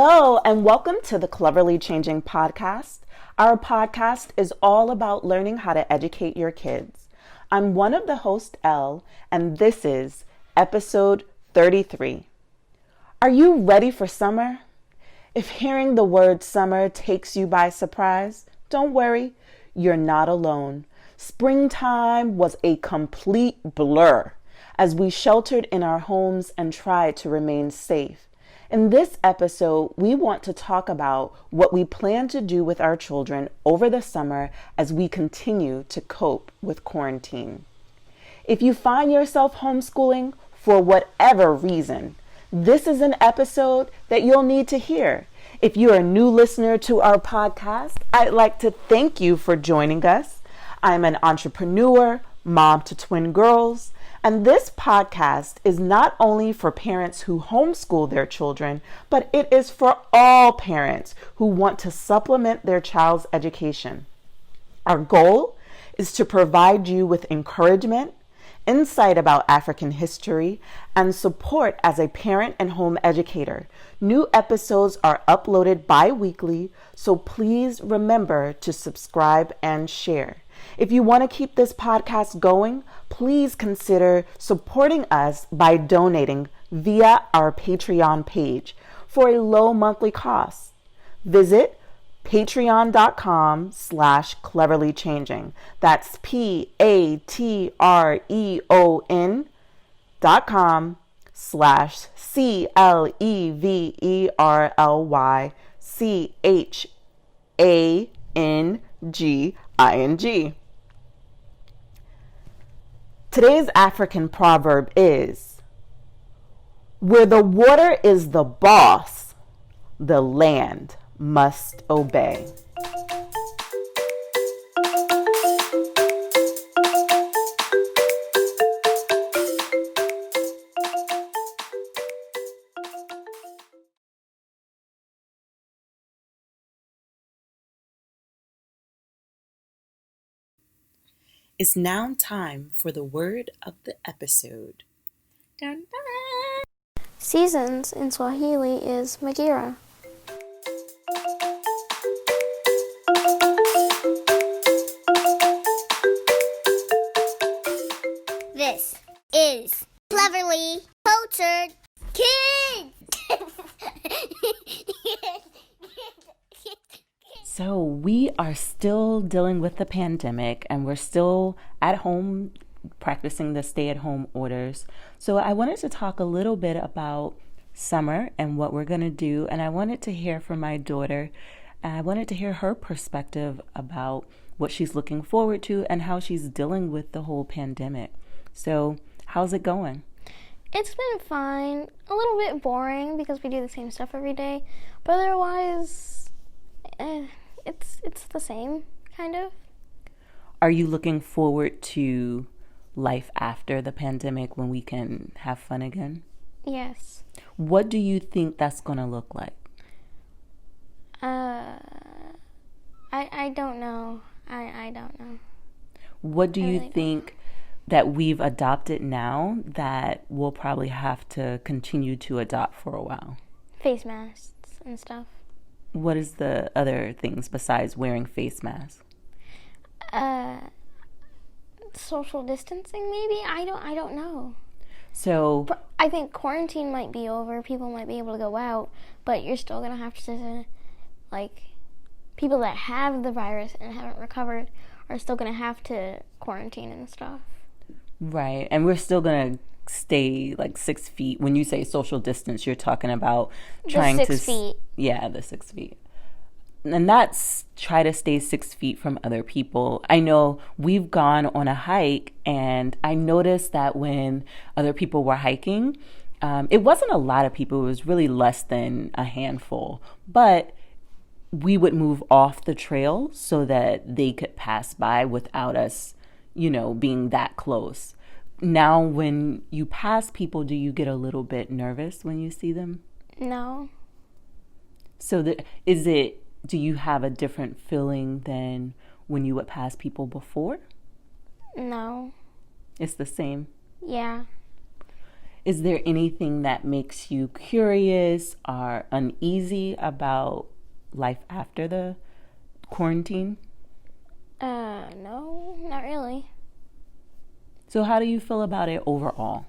Hello, and welcome to the Cleverly Changing podcast. Our podcast is all about learning how to educate your kids. I'm one of the hosts, Elle, and this is episode 33. Are you ready for summer? If hearing the word summer takes you by surprise, don't worry, you're not alone. Springtime was a complete blur as we sheltered in our homes and tried to remain safe. In this episode, we want to talk about what we plan to do with our children over the summer as we continue to cope with quarantine. If you find yourself homeschooling for whatever reason, this is an episode that you'll need to hear. If you're a new listener to our podcast, I'd like to thank you for joining us. I'm an entrepreneur, mom to twin girls, and this podcast is not only for parents who homeschool their children, but it is for all parents who want to supplement their child's education. Our goal is to provide you with encouragement, insight about African history, and support as a parent and home educator. New episodes are uploaded bi-weekly, so please remember to subscribe and share. If you want to keep this podcast going, please consider supporting us by donating via our Patreon page for a low monthly cost. Visit patreon.com/cleverlychanging. That's patreon.com/CLEVERLYCHANGING. Today's African proverb is, where the water is the boss, the land must obey. It's now time for the word of the episode. Dun, dun. Seasons in Swahili is Majira. This is Cleverly Cultured Kids! So we are still dealing with the pandemic and we're still at home practicing the stay-at-home orders. So I wanted to talk a little bit about summer and what we're going to do. And I wanted to hear from my daughter. I wanted to hear her perspective about what she's looking forward to and how she's dealing with the whole pandemic. So how's it going? It's been fine. A little bit boring because we do the same stuff every day. But otherwise, it's the same, kind of. Are you looking forward to life after the pandemic when we can have fun again? Yes. What do you think that's going to look like? I don't know. I don't know. What do you really think that we've adopted now that we'll probably have to continue to adopt for a while? Face masks and stuff. What is the other things besides wearing face masks? Social distancing, maybe? I don't know. So But I think quarantine might be over. People might be able to go out, but you're still gonna have to, people that have the virus and haven't recovered are still gonna have to quarantine and stuff. right, and we're still going to stay 6 feet. When you say social distance, you're talking about trying the to 6 feet. Yeah, the 6 feet. And that's try to stay 6 feet from other people. I know we've gone on a hike and I noticed that when other people were hiking, it wasn't a lot of people. It was really less than a handful, but we would move off the trail so that they could pass by without us, being that close. Now, when you pass people, do you get a little bit nervous when you see them? No. So do you have a different feeling than when you would pass people before? No. It's the same. Yeah. Is there anything that makes you curious or uneasy about life after the quarantine? No, not really. So how do you feel about it overall?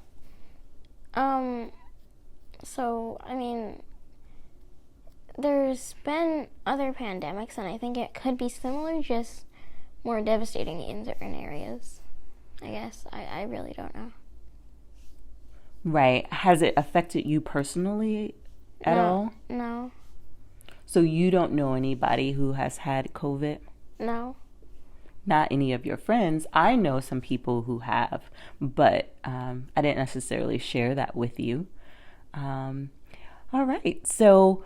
So, there's been other pandemics, and I think it could be similar, just more devastating in certain areas. I guess. I really don't know. Right. Has it affected you personally at all? No. So you don't know anybody who has had COVID? No. Not any of your friends. I know some people who have, but I didn't necessarily share that with you. All right. So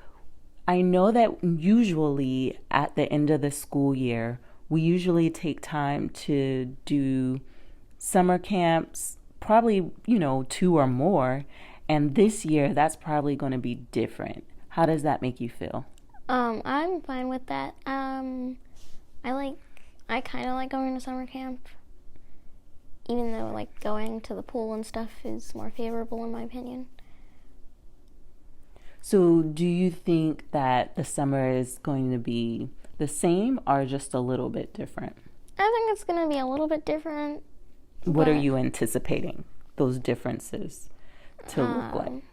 I know that usually at the end of the school year, we usually take time to do summer camps, probably, 2 or more. And this year, that's probably going to be different. How does that make you feel? I'm fine with that. I kind of like going to summer camp, even though, like, going to the pool and stuff is more favorable in my opinion. So do you think that the summer is going to be the same or just a little bit different? I think it's going to be a little bit different. What are you anticipating those differences to look like?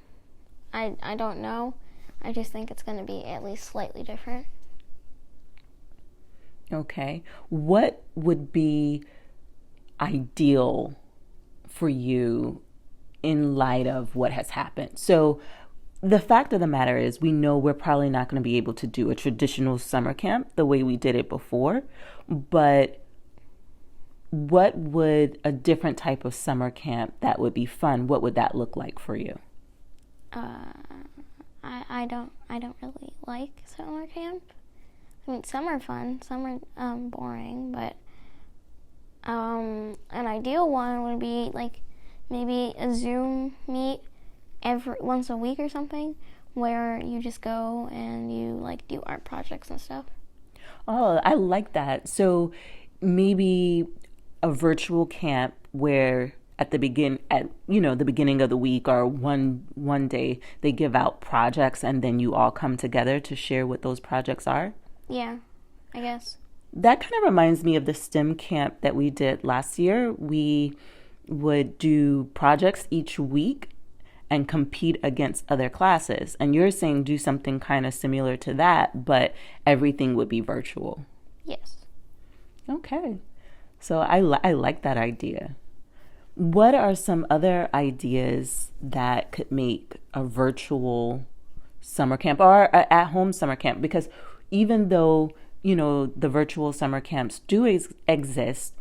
I don't know. I just think it's going to be at least slightly different. Okay. What would be ideal for you in light of what has happened? So the fact of the matter is we know we're probably not going to be able to do a traditional summer camp the way we did it before, but what would a different type of summer camp that would be fun, what would that look like for you? I don't really like summer camp. I mean, some are fun, some are boring, but an ideal one would be like maybe a Zoom meet once a week or something, where you just go and you like do art projects and stuff. Oh, I like that. So maybe a virtual camp where at the beginning of the week or one day they give out projects and then you all come together to share what those projects are. Yeah, I guess. That kind of reminds me of the STEM camp that we did last year. We would do projects each week and compete against other classes. And you're saying do something kind of similar to that, but everything would be virtual. Yes. Okay. So I like that idea. What are some other ideas that could make a virtual summer camp or an at-home summer camp? Because even though, the virtual summer camps do exist,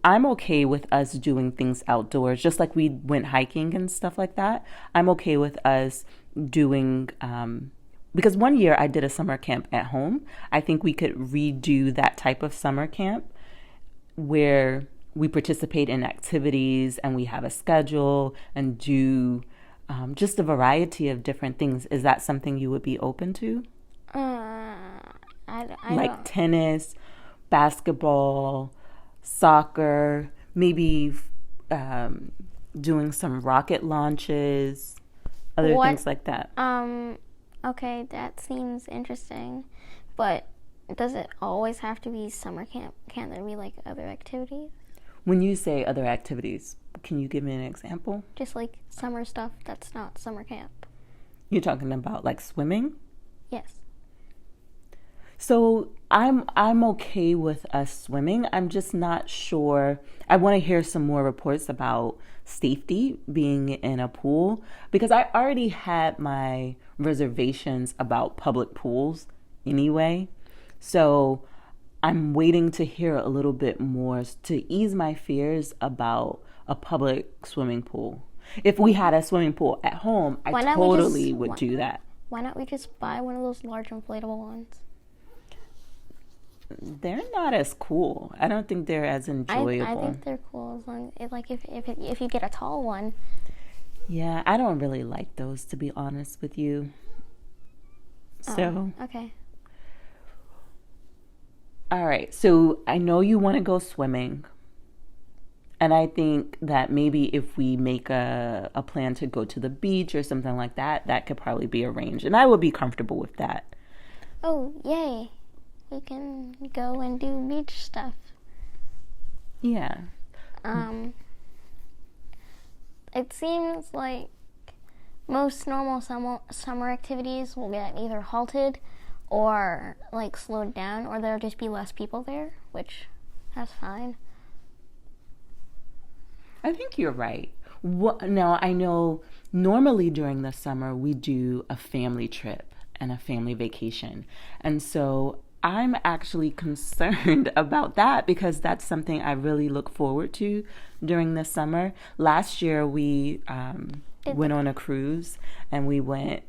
I'm okay with us doing things outdoors, just like we went hiking and stuff like that. I'm okay with us doing, because one year I did a summer camp at home. I think we could redo that type of summer camp where we participate in activities and we have a schedule and do just a variety of different things. Is that something you would be open to? I like don't. Tennis, basketball, soccer, maybe doing some rocket launches, other things like that. Okay, that seems interesting, but does it always have to be summer camp? Can't there be like other activities? When you say other activities, can you give me an example? Just like summer stuff that's not summer camp. You're talking about like swimming? Yes. So I'm okay with us swimming. I'm just not sure. I want to hear some more reports about safety being in a pool because I already had my reservations about public pools anyway. So I'm waiting to hear a little bit more to ease my fears about a public swimming pool. If we had a swimming pool at home, I totally would do that. Why not we just buy one of those large inflatable ones? They're not as cool. I don't think they're as enjoyable. I think they're cool as long if you get a tall one. Yeah, I don't really like those, to be honest with you. So okay. All right. So I know you want to go swimming. And I think that maybe if we make a plan to go to the beach or something like that, that could probably be arranged. And I would be comfortable with that. Oh, yay. We can go and do beach stuff. Yeah. It seems like most normal summer activities will get either halted or like slowed down, or there'll just be less people there, which that's fine. I think you're right. Now, I know normally during the summer we do a family trip and a family vacation. And so I'm actually concerned about that because that's something I really look forward to during the summer. Last year we went on a cruise and we went,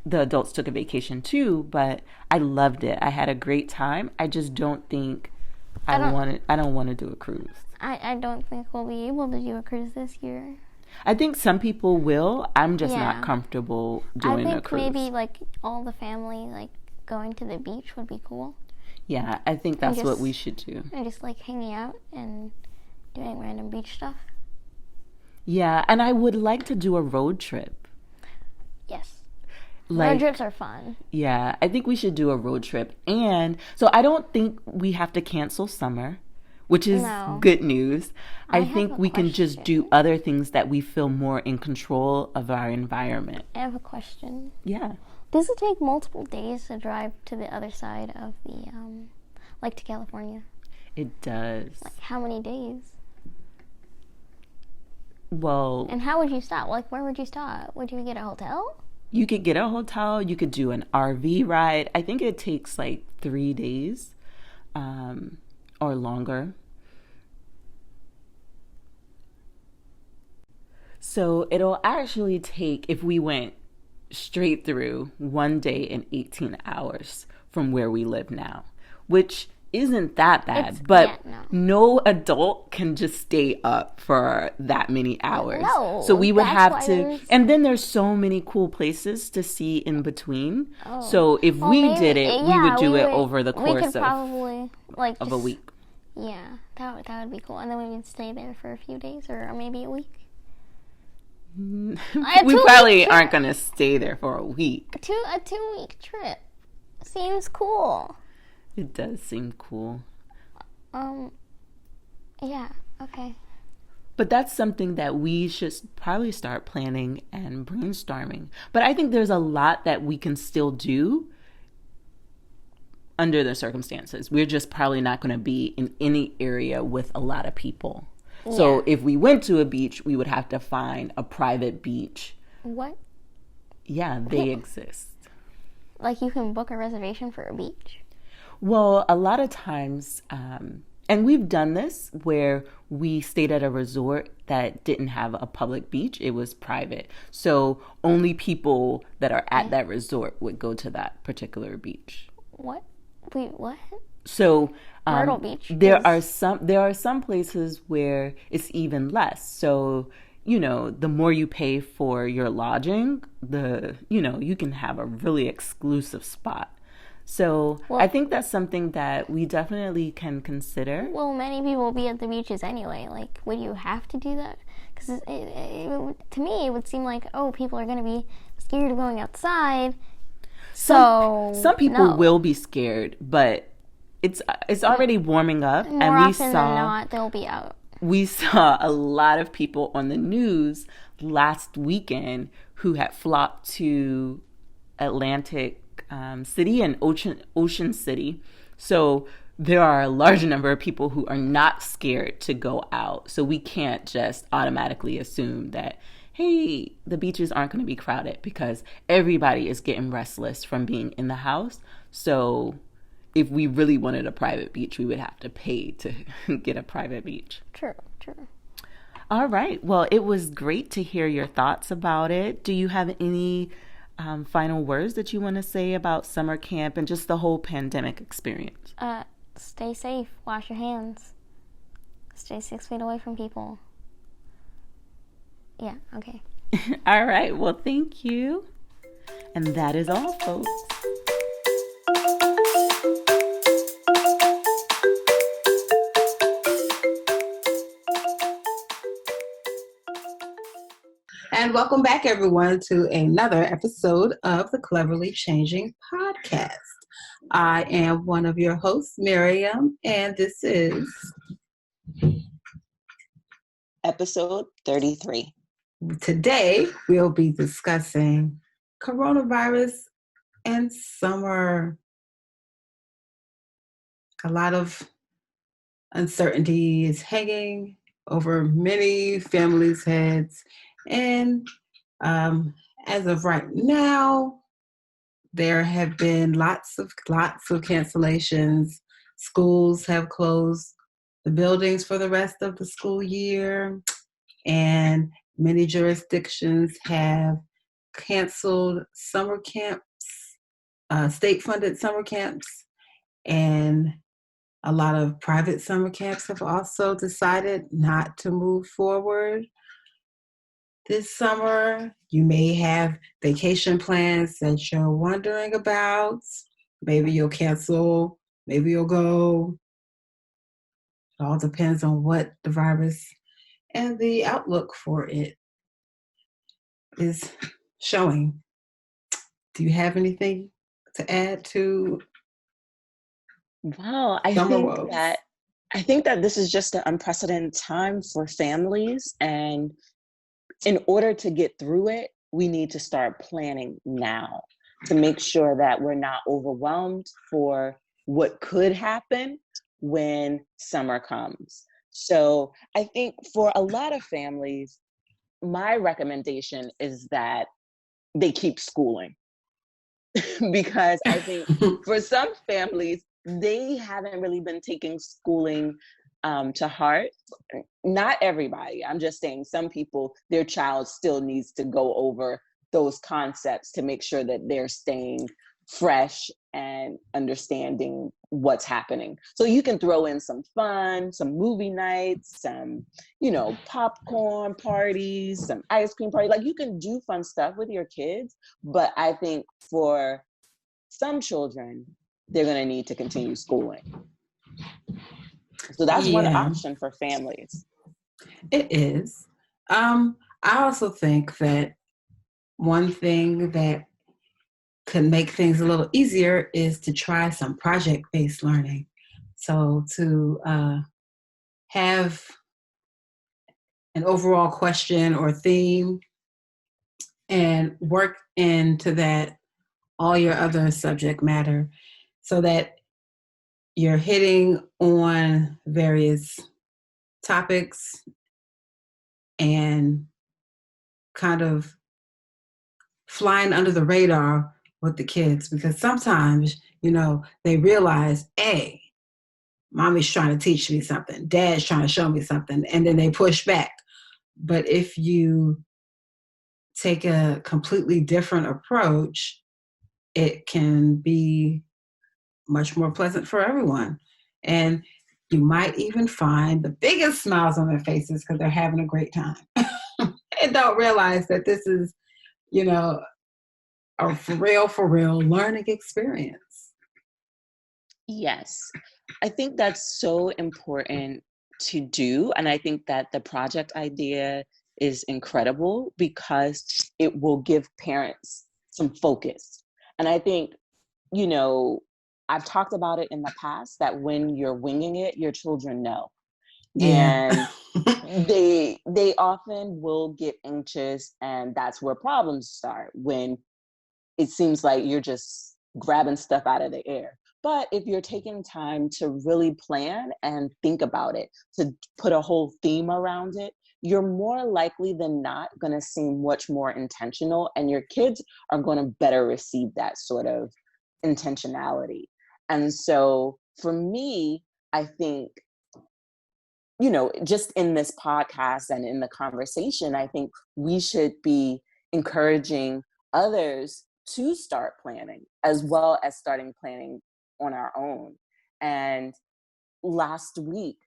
the adults took a vacation too, but I loved it. I had a great time. I just don't think I don't want to do a cruise. I don't think we'll be able to do a cruise this year. I think some people will. I'm just not comfortable doing a cruise. I think maybe like all the family like going to the beach would be cool. Yeah, I think that's what we should do. And just like hanging out and doing random beach stuff. Yeah, and I would like to do a road trip. Yes. Like, road trips are fun. Yeah, I think we should do a road trip. And so I don't think we have to cancel summer, which is good news. I think we can just do other things that we feel more in control of our environment. I have a question. Yeah. Does it take multiple days to drive to the other side of the, like to California? It does. Like how many days? Well. And how would you stop? Like where would you stop? Would you get a hotel? You could get a hotel. You could do an RV ride. I think it takes like 3 days or longer. So it'll actually take, if we went straight through, 1 day and 18 hours from where we live now, which isn't that bad, but no adult can just stay up for that many hours. No, so we would have to, and then there's so many cool places to see in between. Oh. So if we did it, we would do it over the course of a week. Yeah, that would be cool. And then we would stay there for a few days or maybe a week. We probably aren't going to stay there for a week. A 2-week trip seems cool. It does seem cool. Yeah, okay. But that's something that we should probably start planning and brainstorming. But I think there's a lot that we can still do under the circumstances. We're just probably not going to be in any area with a lot of people. Yeah. So if we went to a beach, we would have to find a private beach. What? Yeah, they exist. Like you can book a reservation for a beach? Well, a lot of times, and we've done this where we stayed at a resort that didn't have a public beach. It was private. So only people that are at that resort would go to that particular beach. What? Wait, what? So Myrtle Beach. There are some places where it's even less. So, the more you pay for your lodging, you can have a really exclusive spot. So I think that's something that we definitely can consider. Well, many people will be at the beaches anyway. Like, would you have to do that? Because to me, it would seem like, people are going to be scared of going outside. Some people will be scared, but it's already warming up. More often than not, they'll be out. We saw a lot of people on the news last weekend who had flocked to Atlantic City and Ocean City. So there are a large number of people who are not scared to go out. So we can't just automatically assume that, hey, the beaches aren't going to be crowded because everybody is getting restless from being in the house. So if we really wanted a private beach, we would have to pay to get a private beach. True. All right. Well, it was great to hear your thoughts about it. Do you have any final words that you want to say about summer camp and just the whole pandemic experience? Stay safe. Wash your hands. Stay 6 feet away from people. Yeah, okay. All right. Well, thank you. And that is all, folks. And welcome back, everyone, to another episode of the Cleverly Changing Podcast. I am one of your hosts, Miriam, and this is episode 33. Today, we'll be discussing coronavirus and summer. A lot of uncertainty is hanging over many families' heads. And as of right now, there have been lots of cancellations. Schools have closed the buildings for the rest of the school year, and many jurisdictions have canceled summer camps, state-funded summer camps, and a lot of private summer camps have also decided not to move forward this summer. You may have vacation plans that you're wondering about. Maybe you'll cancel, maybe you'll go. It all depends on what the virus and the outlook for it is showing. Do you have anything to add to Wow, summer woes? I think that this is just an unprecedented time for families, and in order to get through it, we need to start planning now to make sure that we're not overwhelmed for what could happen when summer comes. So I think for a lot of families, my recommendation is that they keep schooling. Because I think for some families, they haven't really been taking schooling to heart. Not everybody. I'm just saying some people, their child still needs to go over those concepts to make sure that they're staying fresh and understanding what's happening. So you can throw in some fun, some movie nights, some, popcorn parties, some ice cream party. Like, you can do fun stuff with your kids, but I think for some children, they're going to need to continue schooling. So that's one option for families. It is. I also think that one thing that could make things a little easier is to try some project-based learning. So to have an overall question or theme and work into that all your other subject matter so that you're hitting on various topics and kind of flying under the radar with the kids, because sometimes, they realize, hey, mommy's trying to teach me something, dad's trying to show me something, and then they push back. But if you take a completely different approach, it can be much more pleasant for everyone. And you might even find the biggest smiles on their faces because they're having a great time and don't realize that this is, a for real learning experience. Yes, I think that's so important to do. And I think that the project idea is incredible because it will give parents some focus. And I think, I've talked about it in the past that when you're winging it, your children know. Yeah. And they often will get anxious, and that's where problems start, when it seems like you're just grabbing stuff out of the air. But if you're taking time to really plan and think about it, to put a whole theme around it, you're more likely than not going to seem much more intentional, and your kids are going to better receive that sort of intentionality. And so for me, I think, just in this podcast and in the conversation, I think we should be encouraging others to start planning as well as starting planning on our own. And last week,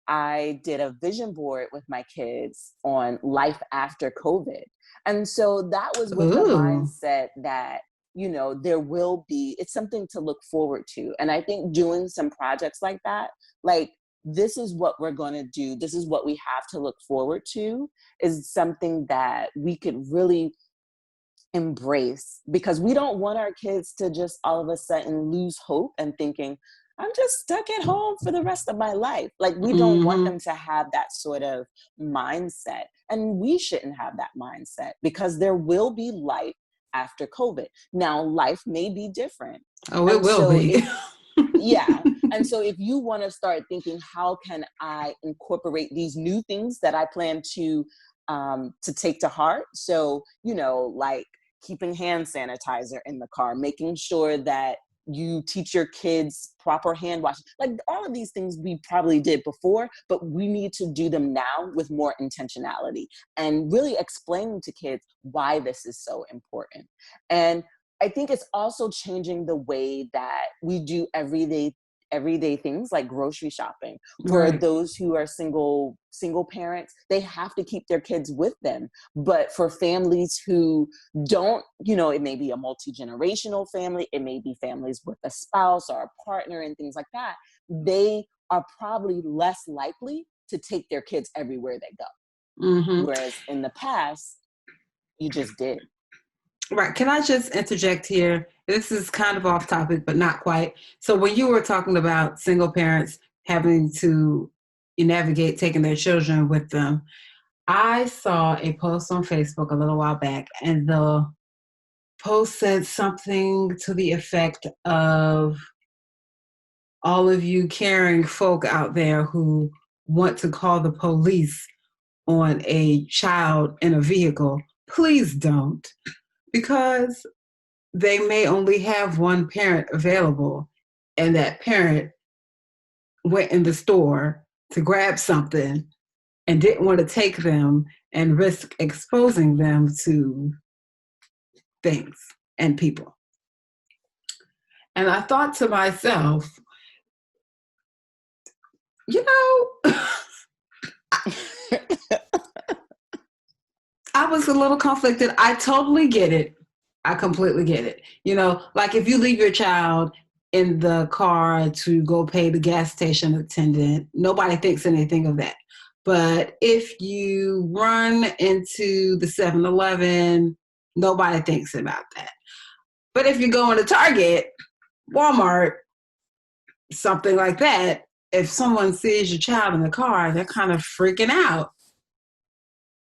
I did a vision board with my kids on life after COVID. And so that was with the mindset that, it's something to look forward to. And I think doing some projects like that, like this is what we're going to do, this is what we have to look forward to, is something that we could really embrace, because we don't want our kids to just all of a sudden lose hope and thinking, I'm just stuck at home for the rest of my life. Like, we don't want them to have that sort of mindset. And we shouldn't have that mindset, because there will be life after COVID. Now, life may be different. Oh, it will be. Yeah. And so if you want to start thinking, how can I incorporate these new things that I plan to take to heart? So, like keeping hand sanitizer in the car, making sure that you teach your kids proper hand washing, like all of these things we probably did before, but we need to do them now with more intentionality and really explain to kids why this is so important. And I think it's also changing the way that we do everyday things like grocery shopping. For Right. those who are single parents, they have to keep their kids with them. But for families who don't, it may be a multi-generational family, it may be families with a spouse or a partner and things like that, they are probably less likely to take their kids everywhere they go. Whereas in the past, you just did. Right. Can I just interject here? This is kind of off topic, but not quite. So when you were talking about single parents having to navigate taking their children with them, I saw a post on Facebook a little while back, and the post said something to the effect of, all of you caring folk out there who want to call the police on a child in a vehicle, please don't. Because they may only have one parent available, and that parent went in the store to grab something and didn't want to take them and risk exposing them to things and people. And I thought to myself, I was a little conflicted. I totally get it. I completely get it. Like if you leave your child in the car to go pay the gas station attendant, nobody thinks anything of that. But if you run into the 7-Eleven, nobody thinks about that. But if you go into Target, Walmart, something like that, if someone sees your child in the car, they're kind of freaking out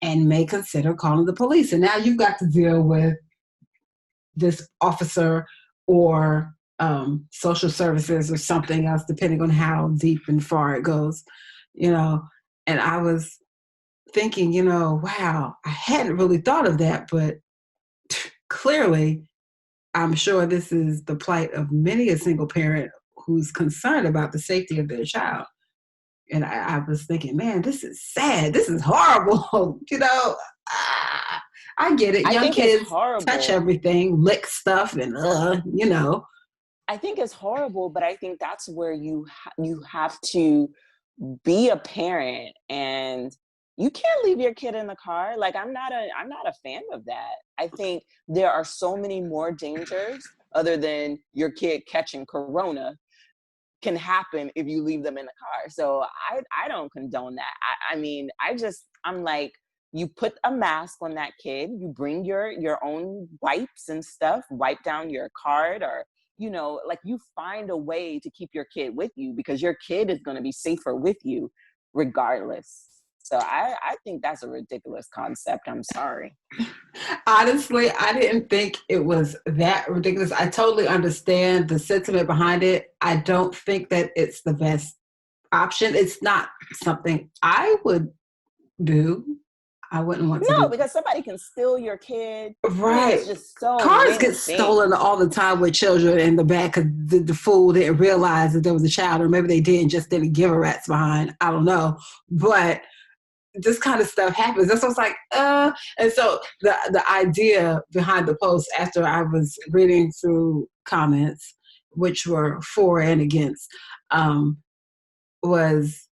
and may consider calling the police. And now you've got to deal with this officer or social services or something else, depending on how deep and far it goes, And I was thinking, wow, I hadn't really thought of that, but clearly I'm sure this is the plight of many a single parent who's concerned about the safety of their child. And I was thinking, man, this is sad. This is horrible. I get it. Young kids touch everything, lick stuff, and I think it's horrible, but I think that's where you have to be a parent, and you can't leave your kid in the car. Like, I'm not a fan of that. I think there are so many more dangers other than your kid catching corona can happen if you leave them in the car. So I don't condone that. I'm like, you put a mask on that kid, you bring your own wipes and stuff, wipe down your card, or, like, you find a way to keep your kid with you, because your kid is going to be safer with you regardless. So I think that's a ridiculous concept. I'm sorry. Honestly, I didn't think it was that ridiculous. I totally understand the sentiment behind it. I don't think that it's the best option. It's not something I would do. I wouldn't want to. No, because somebody can steal your kid. Right. It's just so cars get stolen all the time with children in the back, because the fool didn't realize that there was a child, or maybe they did and just didn't give a rat's behind. I don't know. But this kind of stuff happens. That's what's like, And so the idea behind the post, after I was reading through comments, which were for and against, was,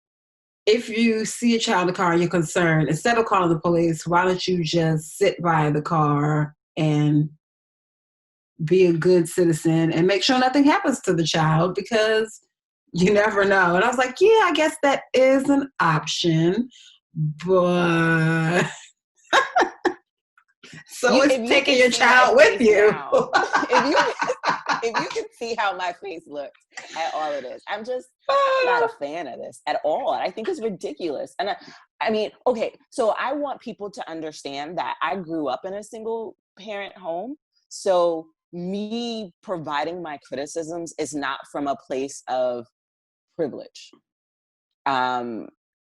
if you see a child in the car and you're concerned, instead of calling the police, why don't you just sit by the car and be a good citizen and make sure nothing happens to the child? Because You never know. And I was like, yeah, I guess that is an option, but so it's taking your child with you. Now, if you can see how my face looks at all of this, I'm not a fan of this at all. I think it's ridiculous. And I mean, okay, so I want people to understand that I grew up in a single parent home. So me providing my criticisms is not from a place of privilege.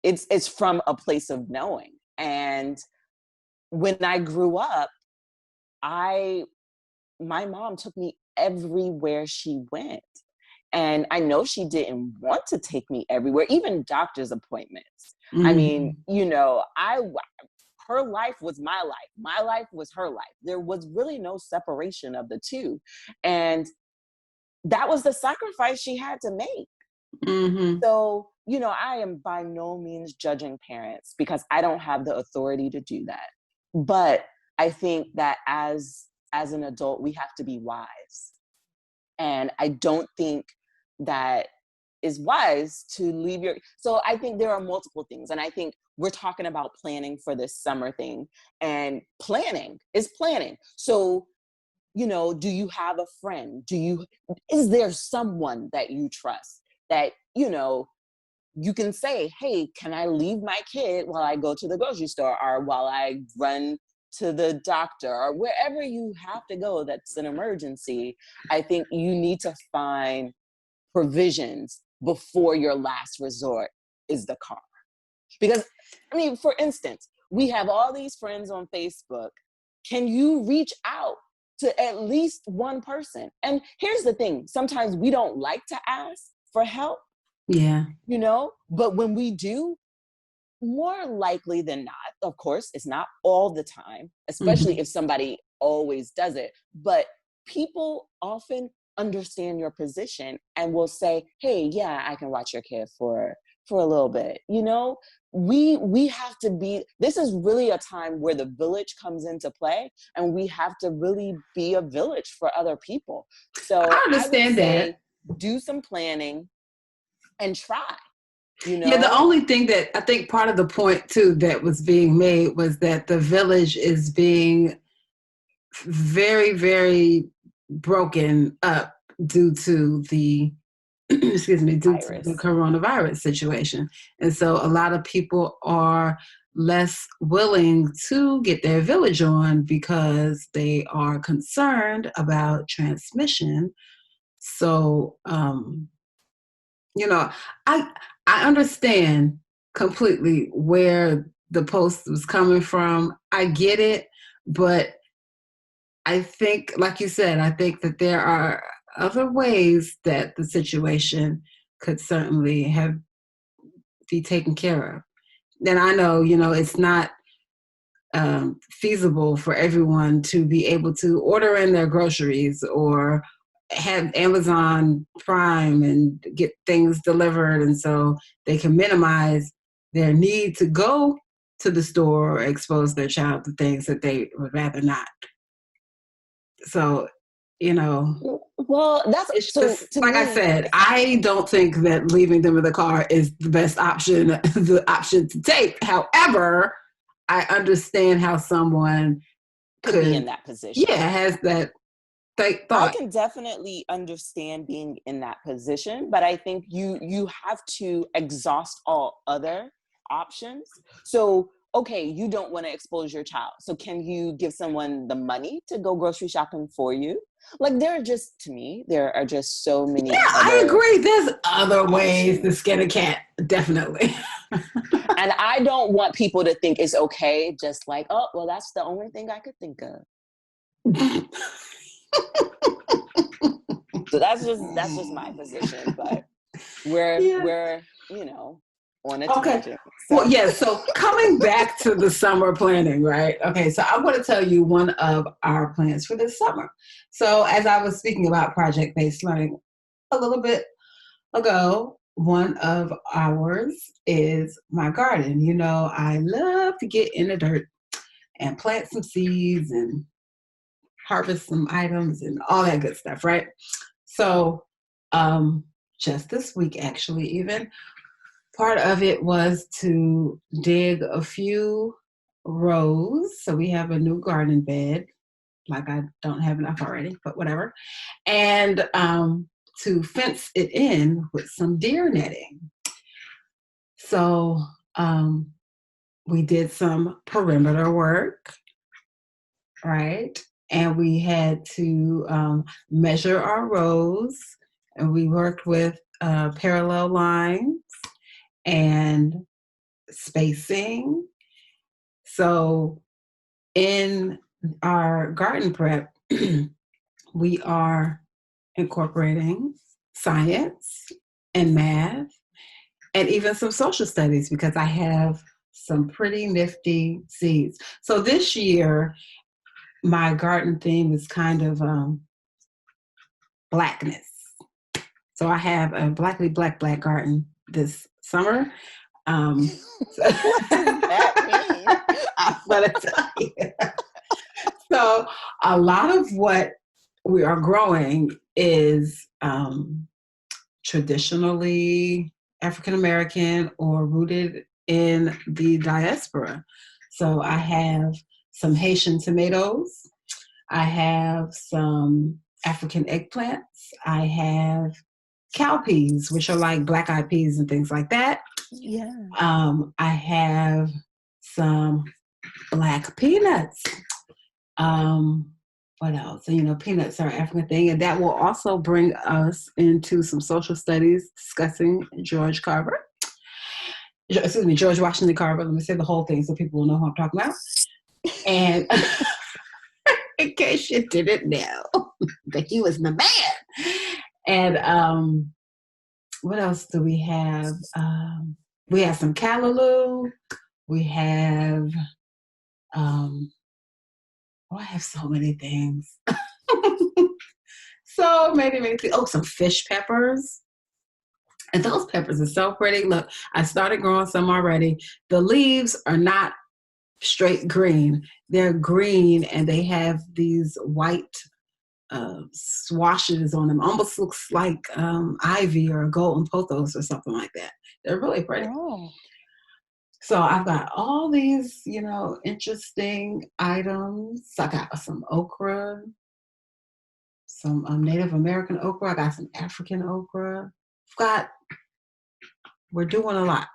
It's from a place of knowing. And when I grew up, my mom took me everywhere she went. And I know she didn't want to take me everywhere, even doctor's appointments. Mm-hmm. I mean, her life was my life. My life was her life. There was really no separation of the two. And that was the sacrifice she had to make. Mm-hmm. So, I am by no means judging parents because I don't have the authority to do that. But I think that as an adult, we have to be wise. And I don't think that is wise to leave so I think there are multiple things. And I think we're talking about planning for this summer thing, and planning is planning. So, do you have a friend? Is there someone that you trust that, you can say, hey, can I leave my kid while I go to the grocery store or while I run to the doctor or wherever you have to go that's an emergency? I think you need to find provisions before your last resort is the car. Because, I mean, for instance, we have all these friends on Facebook. Can you reach out to at least one person? And here's the thing. Sometimes we don't like to ask for help. Yeah. But when we do, more likely than not, of course, it's not all the time, especially if somebody always does it, but people often understand your position and will say, hey, yeah, I can watch your kid for a little bit. We have to this is really a time where the village comes into play, and we have to really be a village for other people. So I understand would say, that. do some planning and try. Yeah, the only thing that I think part of the point too that was being made was that the village is being very, very broken up due to the to the coronavirus situation. And so a lot of people are less willing to get their village on because they are concerned about transmission. So I understand completely where the post was coming from. I get it, but I think, like you said, I think that there are other ways that the situation could certainly be taken care of. And I know, it's not feasible for everyone to be able to order in their groceries or have Amazon Prime and get things delivered, and so they can minimize their need to go to the store or expose their child to things that they would rather not. So, well, it's just like I said, I don't think that leaving them in the car is the best option, the option to take. However, I understand how someone could be in that position. Yeah, has that thought. I can definitely understand being in that position, but I think you have to exhaust all other options. So, okay, you don't want to expose your child. So can you give someone the money to go grocery shopping for you? Like there are just so many. Yeah, I agree. There's other ways to skin a cat, definitely. And I don't want people to think it's okay, just like, oh, well, that's the only thing I could think of. So that's just my position, but we're on a tangent. So. Well, yeah. So coming back to the summer planning, right? Okay. So I want to tell you one of our plans for this summer. So as I was speaking about project-based learning a little bit ago, one of ours is my garden. I love to get in the dirt and plant some seeds and harvest some items and all that good stuff, right? So just this week, actually, even. Part of it was to dig a few rows. So we have a new garden bed. Like I don't have enough already, but whatever. And to fence it in with some deer netting. So we did some perimeter work, right? And we had to measure our rows, and we worked with parallel lines and spacing. So in our garden prep, we are incorporating science and math and even some social studies because I have some pretty nifty seeds. So this year, my garden theme is kind of blackness. So I have a blackly black garden this summer. What does that mean? I'm gonna tell you. So a lot of what we are growing is traditionally African American or rooted in the diaspora. So I have some Haitian tomatoes. I have some African eggplants. I have cowpeas, which are like black eyed peas and things like that. Yeah. I have some black peanuts. What else? You know, peanuts are an African thing, and that will also bring us into some social studies discussing George Washington Carver. Let me say the whole thing so people will know who I'm talking about. And in case you didn't know that he was the man. And what else do we have? We have some callaloo. We have I have so many things. So many things. Oh, some fish peppers. And those peppers are so pretty. Look, I started growing some already. The leaves are not straight green. They're green and they have these white swashes on them. Almost looks like ivy or golden pothos or something like that. They're really pretty. Oh. So I've got all these, interesting items. I got some okra, some Native American okra. I got some African okra. We're doing a lot.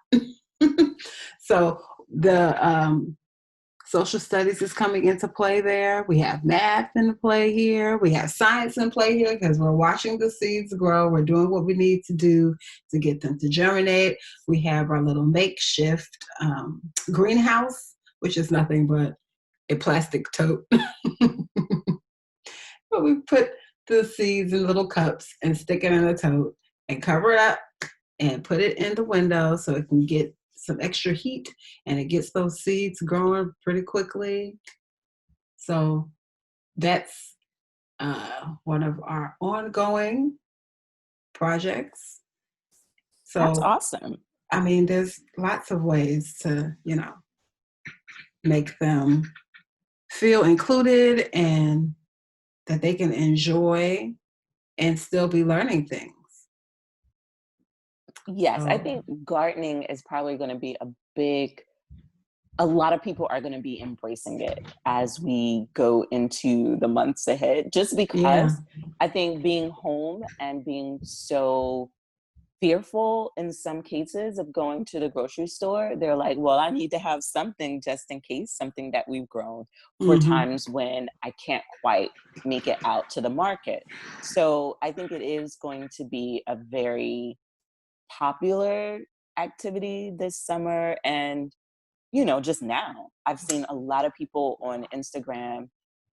So the social studies is coming into play there. We have math in play here. We have science in play here because we're watching the seeds grow. We're doing what we need to do to get them to germinate. We have our little makeshift greenhouse, which is nothing but a plastic tote. But we put the seeds in little cups and stick it in a tote and cover it up and put it in the window so it can get some extra heat and it gets those seeds growing pretty quickly. So that's one of our ongoing projects. So That's awesome. I mean, there's lots of ways to, make them feel included and that they can enjoy and still be learning things. Yes, I think gardening is probably going to be a lot of people are going to be embracing it as we go into the months ahead, just because I think being home and being so fearful in some cases of going to the grocery store, they're like, well, I need to have something just in case, something that we've grown for times when I can't quite make it out to the market. So I think it is going to be a very popular activity this summer. And, just now I've seen a lot of people on Instagram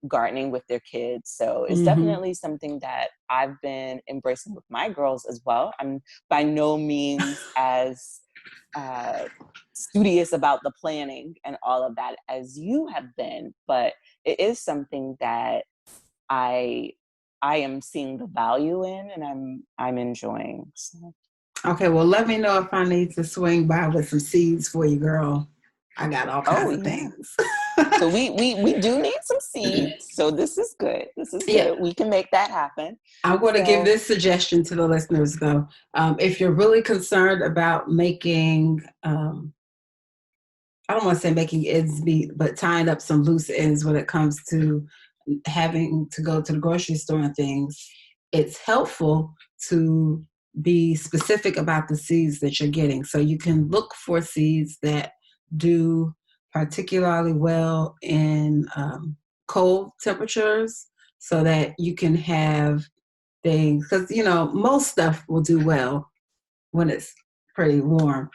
gardening with their kids. So it's definitely something that I've been embracing with my girls as well. I'm by no means as studious about the planning and all of that as you have been, but it is something that I am seeing the value in and I'm enjoying. So. Okay, well, let me know if I need to swing by with some seeds for you, girl. I got all kinds of things. So we do need some seeds. So this is good. This is Yeah. good. We can make that happen. I'm going to give So, this suggestion to the listeners, though. If you're really concerned about making, I don't want to say making ends meet, but tying up some loose ends when it comes to having to go to the grocery store and things, it's helpful to be specific about the seeds that you're getting. So you can look for seeds that do particularly well in cold temperatures so that you can have things, because, most stuff will do well when it's pretty warm.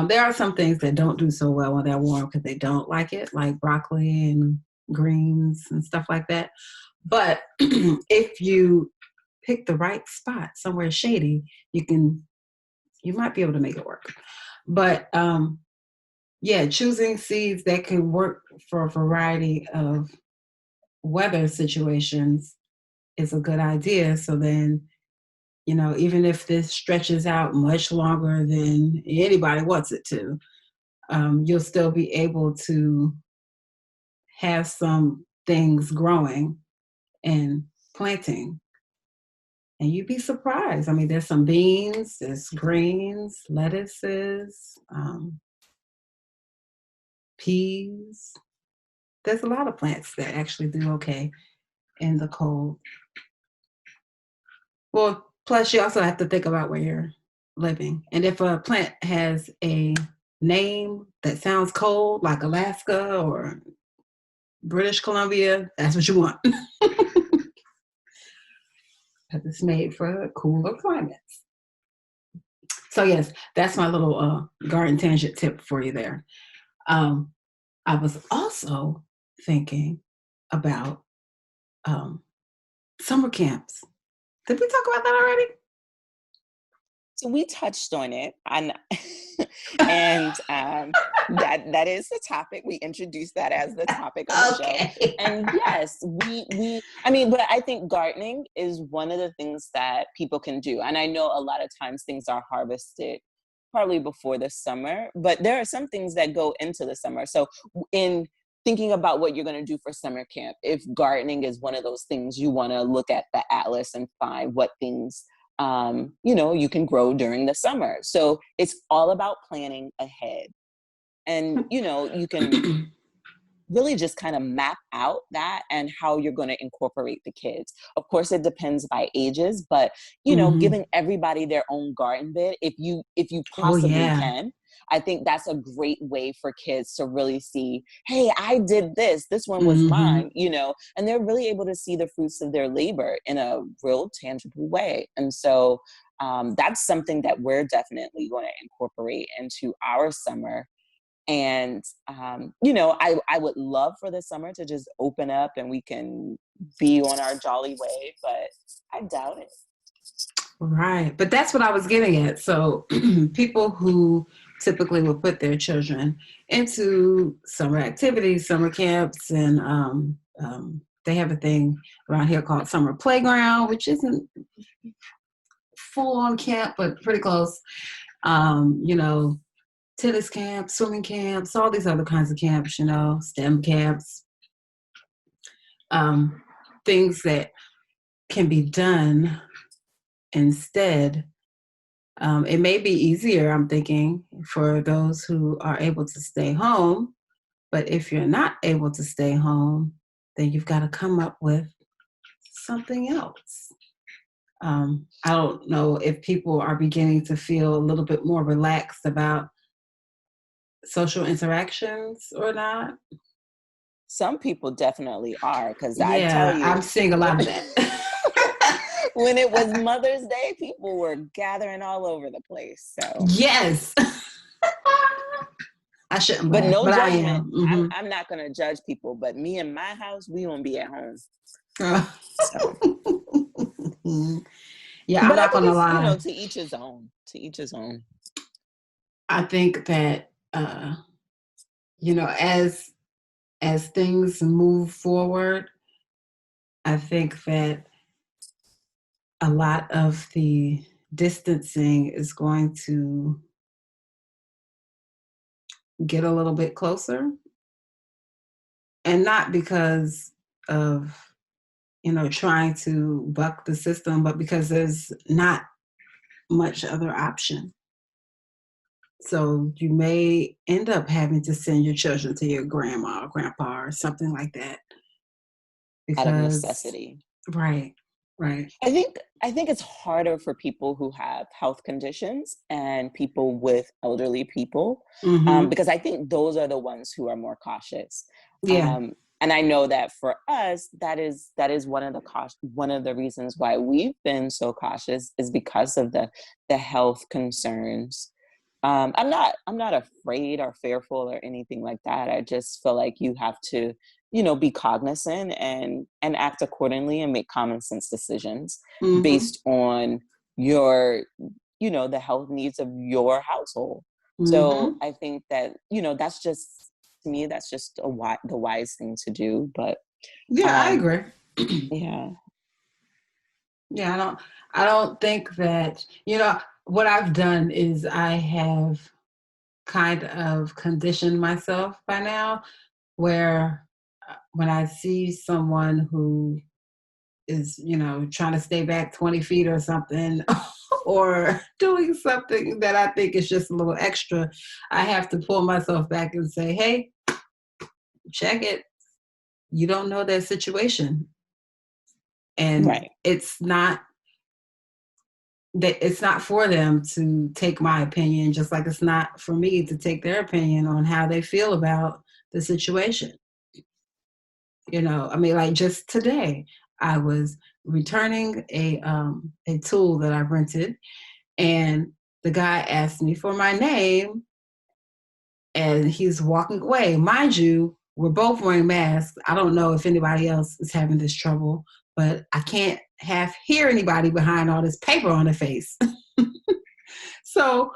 There are some things that don't do so well when they're warm because they don't like it, like broccoli and greens and stuff like that. But if you pick the right spot, somewhere shady, you might be able to make it work. But yeah, choosing seeds that can work for a variety of weather situations is a good idea. So then, even if this stretches out much longer than anybody wants it to, you'll still be able to have some things growing and planting. And you'd be surprised. I mean, there's some beans, there's greens, lettuces, peas. There's a lot of plants that actually do okay in the cold. Well, plus you also have to think about where you're living. And if a plant has a name that sounds cold, like Alaska or British Columbia, that's what you want. Because it's made for cooler climates. So yes, that's my little garden tangent tip for you there. I was also thinking about summer camps. Did we talk about that already? so we touched on it, and and that is the topic. We introduced that as the topic of the show. And yes, I mean, but I think gardening is one of the things that people can do. And I know a lot of times things are harvested probably before the summer, but there are some things that go into the summer. So in thinking about what you're going to do for summer camp, if gardening is one of those things, you want to look at the atlas and find what things you can grow during the summer. So it's all about planning ahead. And, you can really just kind of map out that and how you're going to incorporate the kids. Of course, it depends by ages, but, giving everybody their own garden bed, if you possibly can, I think that's a great way for kids to really see, hey, I did this. This one was mine, and they're really able to see the fruits of their labor in a real tangible way. And so that's something that we're definitely going to incorporate into our summer. And, I would love for the summer to just open up and we can be on our jolly way, but I doubt it. Right. But that's what I was getting at. So people who typically will put their children into summer activities, summer camps, and they have a thing around here called summer playground, which isn't full on camp, but pretty close. Tennis camps, swimming camps, all these other kinds of camps, STEM camps, things that can be done instead. It may be easier, I'm thinking, for those who are able to stay home. But if you're not able to stay home, then you've got to come up with something else. I don't know if people are beginning to feel a little bit more relaxed about social interactions or not. Some people definitely are, because I tell you, I'm seeing a lot of that. When it was Mother's Day, people were gathering all over the place. So yes. I shouldn't, but no but judgment. I am. Mm-hmm. I'm not going to judge people, but me and my house, we won't be at home. So. Yeah, but I'm not going to lie. To each his own. To each his own. I think that as things move forward, I think that a lot of the distancing is going to get a little bit closer. And not because of, trying to buck the system, but because there's not much other option. So you may end up having to send your children to your grandma or grandpa or something like that. Out of Because, necessity. right. I think it's harder for people who have health conditions and people with elderly people, Mm-hmm. because I think those are the ones who are more cautious. Yeah. And I know that for us, that is one of the reasons why we've been so cautious is because of the health concerns. I'm not afraid or fearful or anything like that. I just feel like you have to, be cognizant and act accordingly and make common sense decisions Mm-hmm. based on your, the health needs of your household. Mm-hmm. So I think that, that's just, to me, that's just the wise thing to do. But Yeah, I agree. yeah. Yeah, I don't think that, what I've done is I have kind of conditioned myself by now where when I see someone who is, trying to stay back 20 feet or something or doing something that I think is just a little extra, I have to pull myself back and say, hey, check it. You don't know their situation. And Right. it's not for them to take my opinion, just like it's not for me to take their opinion on how they feel about the situation. Like just today, I was returning a tool that I rented, and the guy asked me for my name, and he's walking away. Mind you, we're both wearing masks. I don't know if anybody else is having this trouble, but I can't hear anybody behind all this paper on their face. So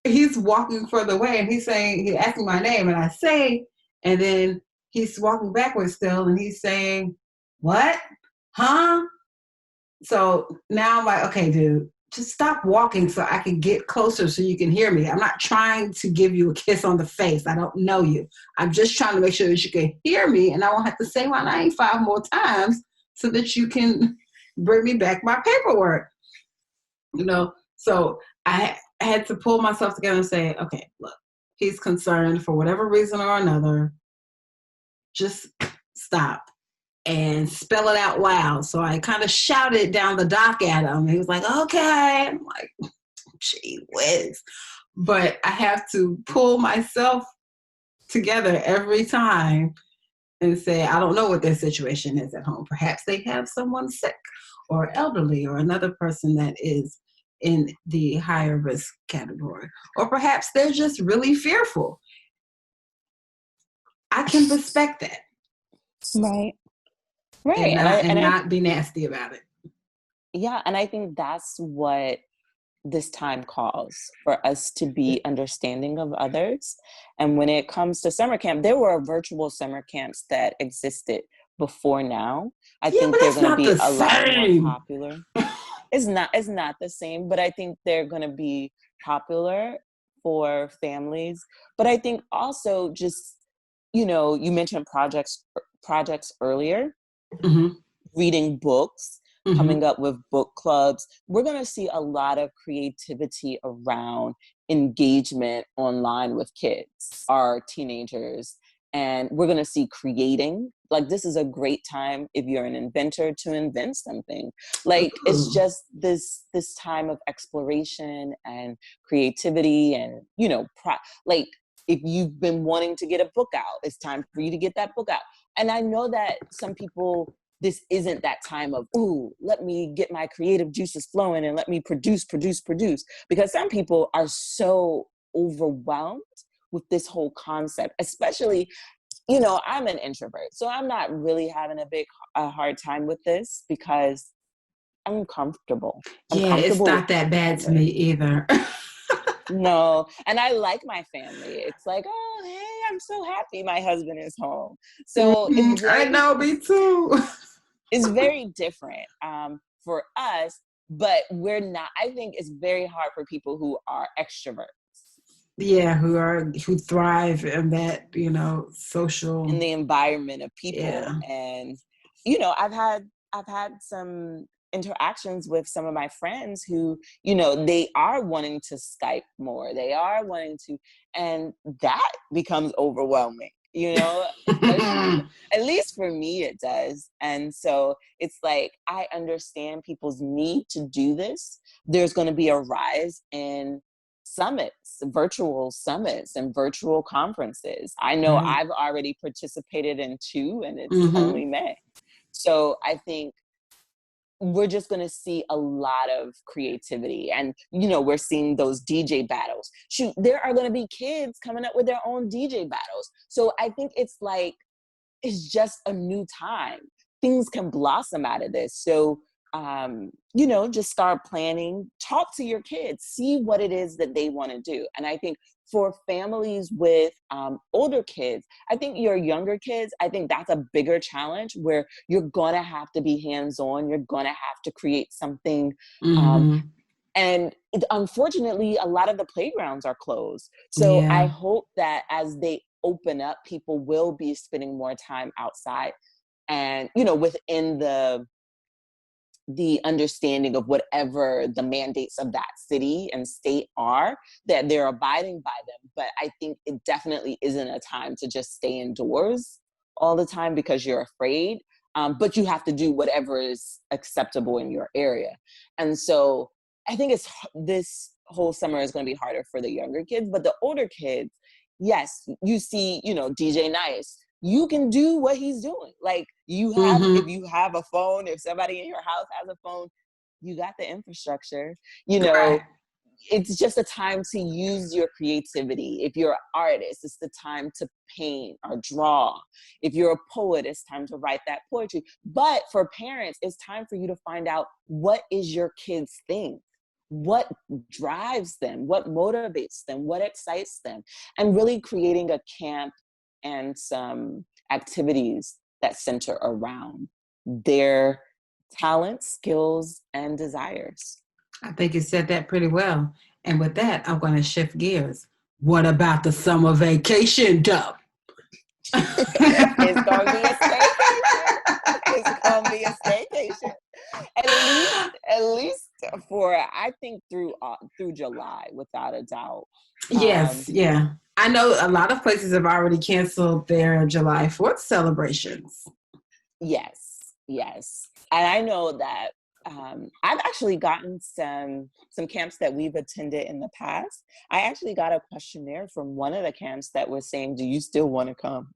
he's walking further away, and he's asking my name, and I say, and then he's walking backwards still, and he's saying, what? Huh? So now I'm like, okay, dude, just stop walking so I can get closer so you can hear me. I'm not trying to give you a kiss on the face. I don't know you. I'm just trying to make sure that you can hear me, and I won't have to say my name 5 more times so that you can bring me back my paperwork. So I had to pull myself together and say, okay, look, he's concerned for whatever reason or another. Just stop and spell it out loud. So I kind of shouted down the dock at him. He was like, okay. I'm like, gee whiz. But I have to pull myself together every time and say, I don't know what their situation is at home. Perhaps they have someone sick or elderly or another person that is in the higher risk category. Or perhaps they're just really fearful. I can respect that. Right. And not be nasty about it. Yeah. And I think that's what this time calls for us to be understanding of others. And when it comes to summer camp, there were virtual summer camps that existed before now. I think they're going to be a lot more popular. It's not the same, but I think they're going to be popular for families. But I think also just, you mentioned projects earlier, mm-hmm. reading books, mm-hmm. coming up with book clubs. We're going to see a lot of creativity around engagement online with kids, our teenagers. And we're going to see creating. Like, this is a great time if you're an inventor to invent something. Like, it's just this time of exploration and creativity and, like, if you've been wanting to get a book out, it's time for you to get that book out. And I know that some people, this isn't that time of, ooh, let me get my creative juices flowing and let me produce. Because some people are so overwhelmed with this whole concept, especially, I'm an introvert. So I'm not really having a hard time with this because I'm comfortable. It's not that bad to me either. No. And I like my family. It's like, oh, hey, I'm so happy my husband is home. So I know, me too. It's very different for us, but we're not. I think it's very hard for people who are extroverts. Yeah, who thrive in that, social. in the environment of people. Yeah. And I've had some interactions with some of my friends who, they are wanting to Skype more, they are wanting to, and that becomes overwhelming, especially, at least for me it does. And so it's like, I understand people's need to do this. There's going to be a rise in summits, virtual summits and virtual conferences. I know Right. I've already participated in 2, and it's Mm-hmm. only May. So I think we're just going to see a lot of creativity, and we're seeing those DJ battles. Shoot, there are going to be kids coming up with their own DJ battles. So I think it's like, it's just a new time. Things can blossom out of this. So, just start planning, talk to your kids, see what it is that they want to do. And I think for families with older kids, I think your younger kids, I think that's a bigger challenge where you're going to have to be hands-on. You're going to have to create something. Mm-hmm. And unfortunately, a lot of the playgrounds are closed. So I Yeah. hope that as they open up, people will be spending more time outside and, within the understanding of whatever the mandates of that city and state are, that they're abiding by them. But I think it definitely isn't a time to just stay indoors all the time because you're afraid. But you have to do whatever is acceptable in your area. And so I think this whole summer is going to be harder for the younger kids, but the older kids, yes, you see, DJ Nice, you can do what he's doing. Like, if Mm-hmm. you have a phone, if somebody in your house has a phone, you got the infrastructure. Right. It's just a time to use your creativity. If you're an artist, it's the time to paint or draw. If you're a poet, it's time to write that poetry. But for parents, it's time for you to find out, what is your kid's thing? What drives them? What motivates them? What excites them? And really creating a camp and some activities that center around their talents, skills, and desires. I think you said that pretty well. And with that, I'm going to shift gears. What about the summer vacation, Dub? It's gonna be a staycation. It's gonna be a staycation. At least for, I think, through July, without a doubt. Yes, yeah. I know a lot of places have already canceled their July 4th celebrations. Yes. And I know that I've actually gotten some camps that we've attended in the past. I actually got a questionnaire from one of the camps that was saying, "Do you still want to come?"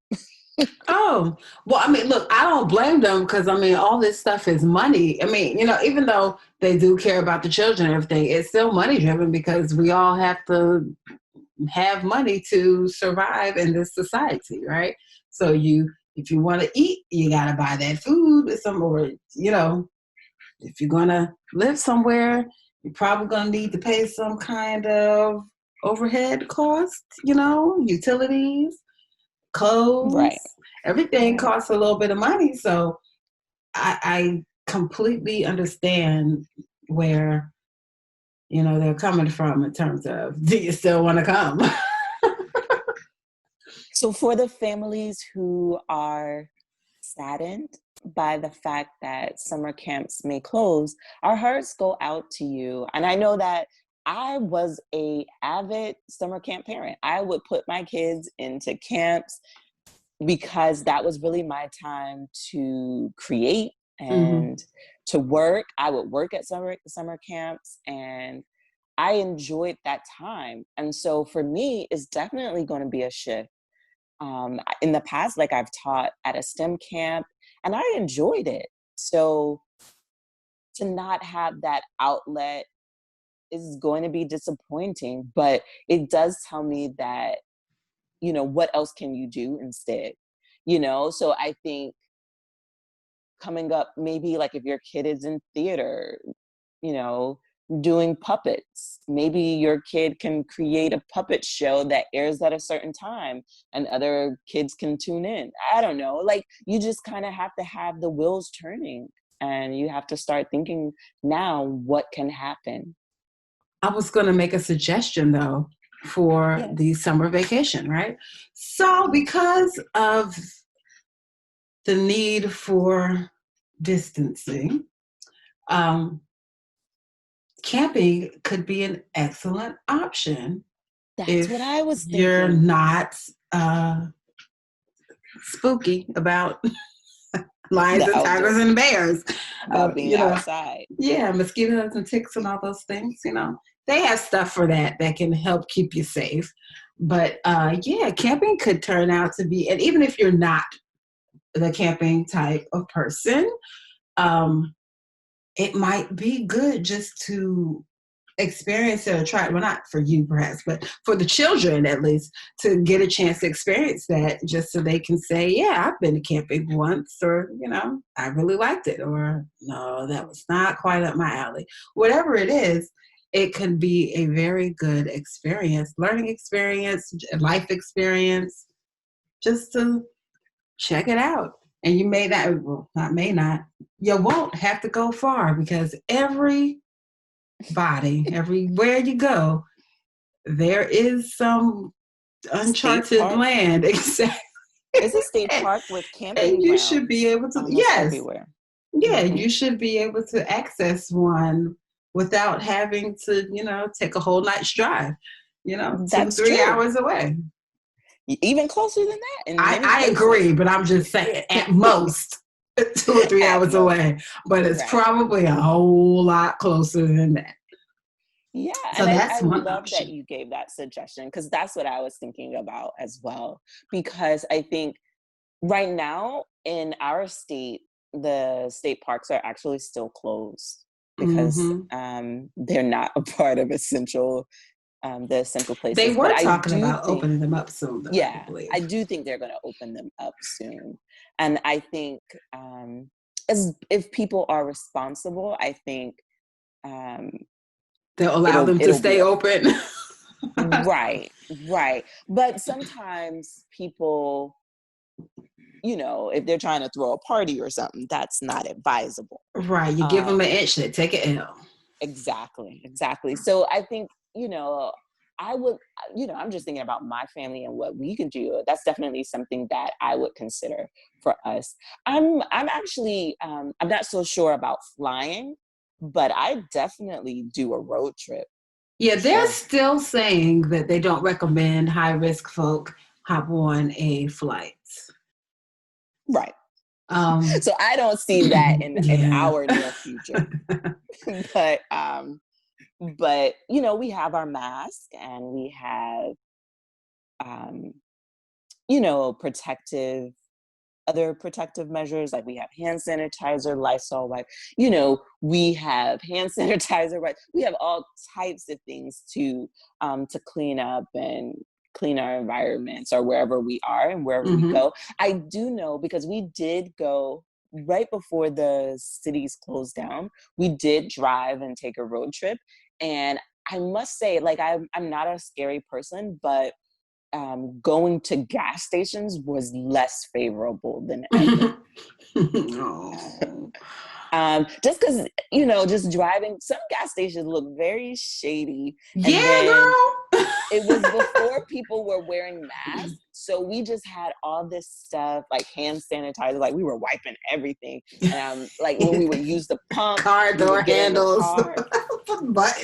Oh, well, I mean, look, I don't blame them because, I mean, all this stuff is money. I mean, even though they do care about the children and everything, it's still money driven because we all have to have money to survive in this society, right? So if you want to eat, you got to buy that food somewhere, if you're going to live somewhere, you're probably going to need to pay some kind of overhead cost, utilities, clothes, Right. everything costs a little bit of money. So I completely understand where, they're coming from in terms of, do you still want to come? So for the families who are saddened by the fact that summer camps may close, our hearts go out to you. And I know that I was a avid summer camp parent. I would put my kids into camps because that was really my time to create Mm-hmm. and to work. I would work at summer camps, and I enjoyed that time. And so for me, it's definitely going to be a shift. In the past, like, I've taught at a STEM camp and I enjoyed it. So to not have that outlet is going to be disappointing, but it does tell me that, what else can you do instead? So I think coming up, maybe like if your kid is in theater, you know, doing puppets. Maybe your kid can create a puppet show that airs at a certain time and other kids can tune in. I don't know. Like, you just kind of have to have the wheels turning, and you have to start thinking now, what can happen? I was going to make a suggestion though. for the summer vacation, right? So because of the need for distancing, camping could be an excellent option. That's what I was thinking. You're not spooky about lions and tigers and bears. About being outside. Yeah, mosquitoes and ticks and all those things, They have stuff for that can help keep you safe. But camping could turn out to be, and even if you're not the camping type of person, it might be good just to experience it or try it. Well, not for you perhaps, but for the children at least, to get a chance to experience that, just so they can say, yeah, I've been to camping once, or, I really liked it, or no, that was not quite up my alley. Whatever it is, it can be a very good experience, learning experience, life experience, just to check it out. And you may not, well, not may not, you won't have to go far, because everywhere you go, there is some uncharted land. Exactly. It's a state park with camping and you should be able to, everywhere. Yeah, you should be able to access one without having to, take a whole night's drive, That's 2-3 hours away. Even closer than that. And I agree, but I'm just saying, at most 2 or 3 hours away. But it's probably a whole lot closer than that. Yeah, so and that's I one love option. that you gave that suggestion, because that's what I was thinking about as well. Because I think right now in our state, the state parks are actually still closed because they're not a part of the essential places. They were talking about opening them up soon, though, yeah, I believe. I do think they're going to open them up soon. And I think as if people are responsible, I think they'll allow them to stay open. Right. But sometimes people, if they're trying to throw a party or something, that's not advisable. Right. You give them an inch, they take an L. Exactly. So I think, I would, I'm just thinking about my family and what we can do. That's definitely something that I would consider for us. I'm actually, I'm not so sure about flying, but I definitely do a road trip. Yeah, they're still saying that they don't recommend high-risk folk hop on a flight. Right. So I don't see that in our near future. But we have our mask, and we have other protective measures, like we have hand sanitizer, Lysol wipe, we have hand sanitizer, right? We have all types of things to clean up and clean our environments, or wherever we are and wherever we go. I do know, because we did go right before the cities closed down, we did drive and take a road trip. And I must say, like, I'm not a scary person, but going to gas stations was less favorable than ever. Just because, just driving, some gas stations look very shady. Yeah, girl. It was before people were wearing masks. So we just had all this stuff, like hand sanitizer, like we were wiping everything. And like when we would use the pump, car door handles.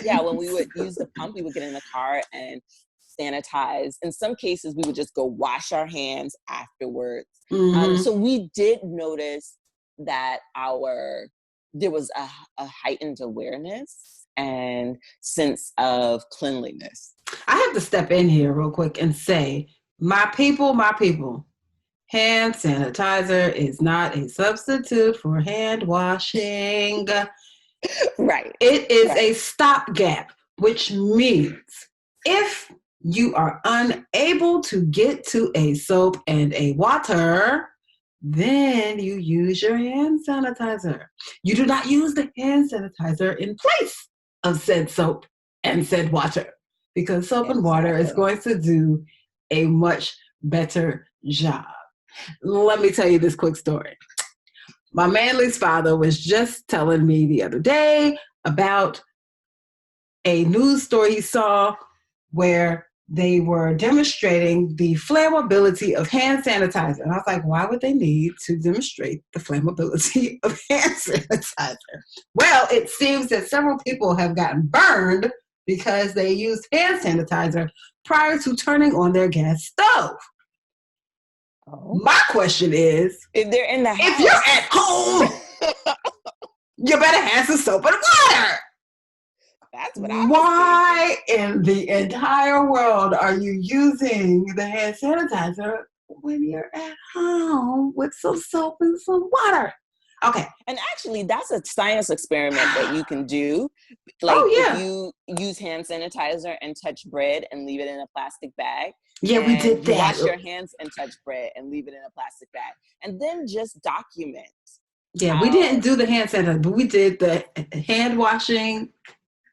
Yeah, when we would use the pump, we would get in the car and sanitize. In some cases, we would just go wash our hands afterwards. So we did notice that there was a heightened awareness and sense of cleanliness. I have to step in here real quick and say, my people, hand sanitizer is not a substitute for hand washing. Right. It is a stopgap, which means if you are unable to get to a soap and a water, then you use your hand sanitizer. You do not use the hand sanitizer in place of said soap and said water, because soap and water is going to do a much better job. Let me tell you this quick story. My Manly's father was just telling me the other day about a news story he saw where they were demonstrating the flammability of hand sanitizer. And I was like, why would they need to demonstrate the flammability of hand sanitizer? Well, it seems that several people have gotten burned because they used hand sanitizer prior to turning on their gas stove. Oh. My question is, if they're in the house, if you're at home, you better have some soap and water. That's what I was Why in the entire world are you using the hand sanitizer when you're at home with some soap and some water? Okay. And actually, that's a science experiment that you can do. Like, if you use hand sanitizer and touch bread and leave it in a plastic bag. Yeah, we did that. Wash your hands and touch bread and leave it in a plastic bag. And then just document. Yeah, we didn't do the hand sanitizer, but we did the hand washing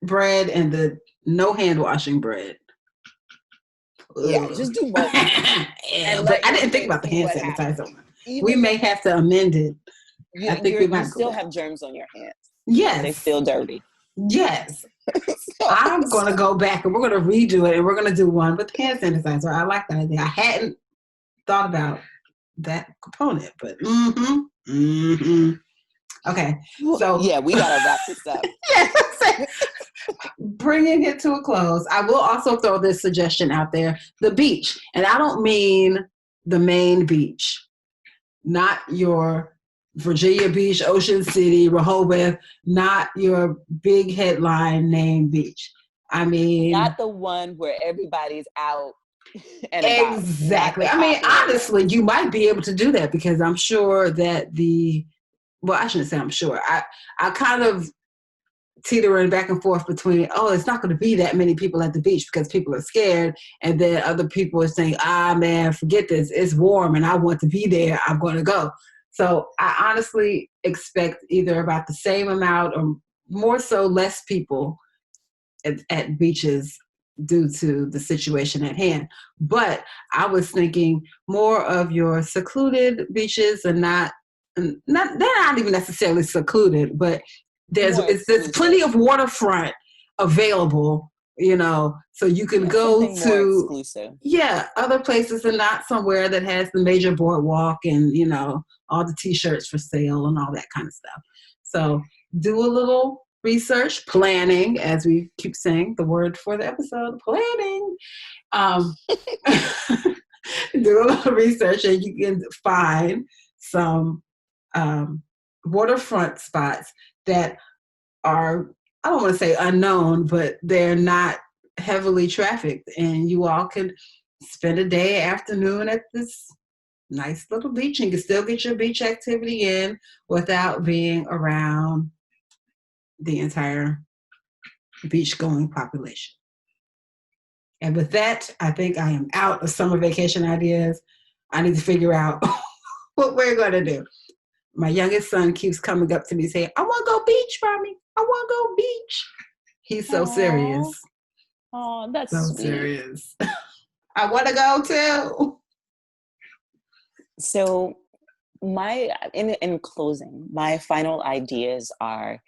bread and the no hand washing bread. Yeah, just do both. But I didn't think about the hand sanitizer. We may have to amend it. I think we might still have germs on your hands. Yes. They're still dirty. Yes. I'm going to go back and we're going to redo it and we're going to do one with hand sanitizer. I like that idea. I hadn't thought about that component, but Okay. So yeah, we got to wrap this up. Yes. Bringing it to a close, I will also throw this suggestion out there. The beach. And I don't mean the main beach. Not your Virginia Beach, Ocean City, Rehoboth, not your big headline name beach. I mean, not the one where everybody's out and exactly. I mean, honestly, you might be able to do that because I'm sure that well, I shouldn't say I'm sure. I kind of teetering back and forth between, it's not going to be that many people at the beach because people are scared. And then other people are saying, man, forget this. It's warm and I want to be there. I'm going to go. So I honestly expect either about the same amount or more so less people at beaches due to the situation at hand. But I was thinking more of your secluded beaches and they're not even necessarily secluded, but there's plenty of waterfront available, so you can go to other places and not somewhere that has the major boardwalk and all the t-shirts for sale and all that kind of stuff. So do a little research, planning, as we keep saying the word for the episode, planning. Do a little research and you can find some waterfront spots that are, I don't want to say unknown, but they're not heavily trafficked. And you all can spend a day, afternoon at this nice little beach and you can still get your beach activity in without being around the entire beach-going population. And with that, I think I am out of summer vacation ideas. I need to figure out what we're going to do. My youngest son keeps coming up to me saying, I want to go beach, Mommy. I want to go beach. He's so serious. Oh, that's so sweet. Serious. I want to go too. So in closing, my final ideas are,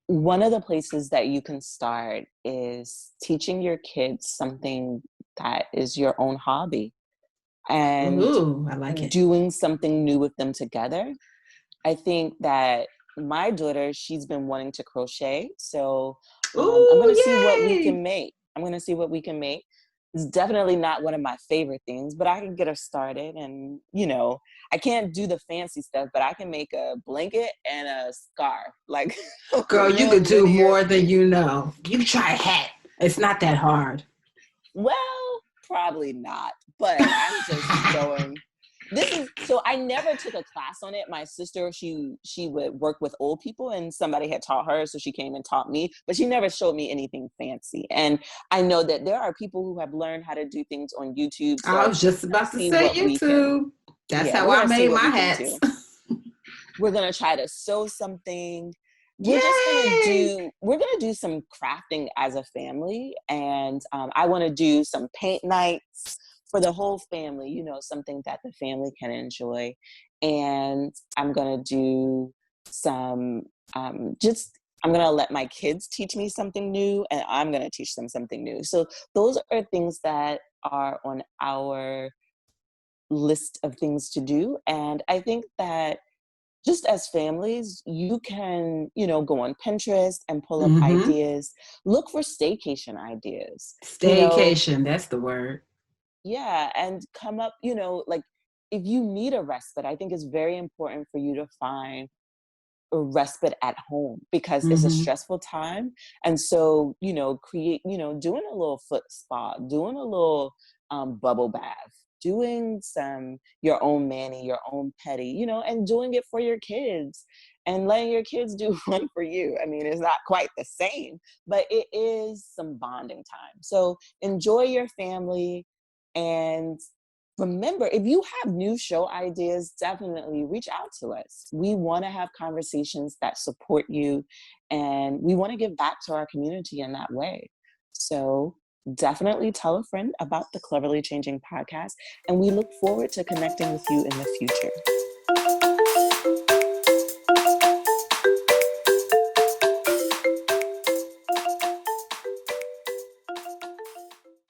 one of the places that you can start is teaching your kids something that is your own hobby and I like it. Doing something new with them together. I think that my daughter, she's been wanting to crochet. So I'm going to see what we can make. It's definitely not one of my favorite things, but I can get her started. And, I can't do the fancy stuff, but I can make a blanket and a scarf. Like, girl, you could do more than you know. You can try a hat. It's not that hard. Well, probably not, but I'm just going. So I never took a class on it. My sister, she would work with old people and somebody had taught her. So she came and taught me, but she never showed me anything fancy. And I know that there are people who have learned how to do things on YouTube. So I was just about to say YouTube. That's how I made my hats. We're going to try to sew something. We're gonna do some crafting as a family. And I want to do some paint nights for the whole family, something that the family can enjoy. And I'm going to do some, I'm going to let my kids teach me something new, and I'm going to teach them something new. So those are things that are on our list of things to do. And I think that just as families, you can, go on Pinterest and pull up Mm-hmm. ideas, look for staycation ideas, Staycation, that's the word. yeah, and come up, like if you need a respite, I think it's very important for you to find a respite at home because it's a Mm-hmm. stressful time. And so, create, doing a little foot spa, doing a little bubble bath, doing your own mani, your own pedi, and doing it for your kids and letting your kids do one for you. I mean, it's not quite the same, but it is some bonding time. So enjoy your family. And remember, if you have new show ideas, definitely reach out to us. We want to have conversations that support you, and we want to give back to our community in that way. So definitely tell a friend about the Cleverly Changing podcast, and we look forward to connecting with you in the future.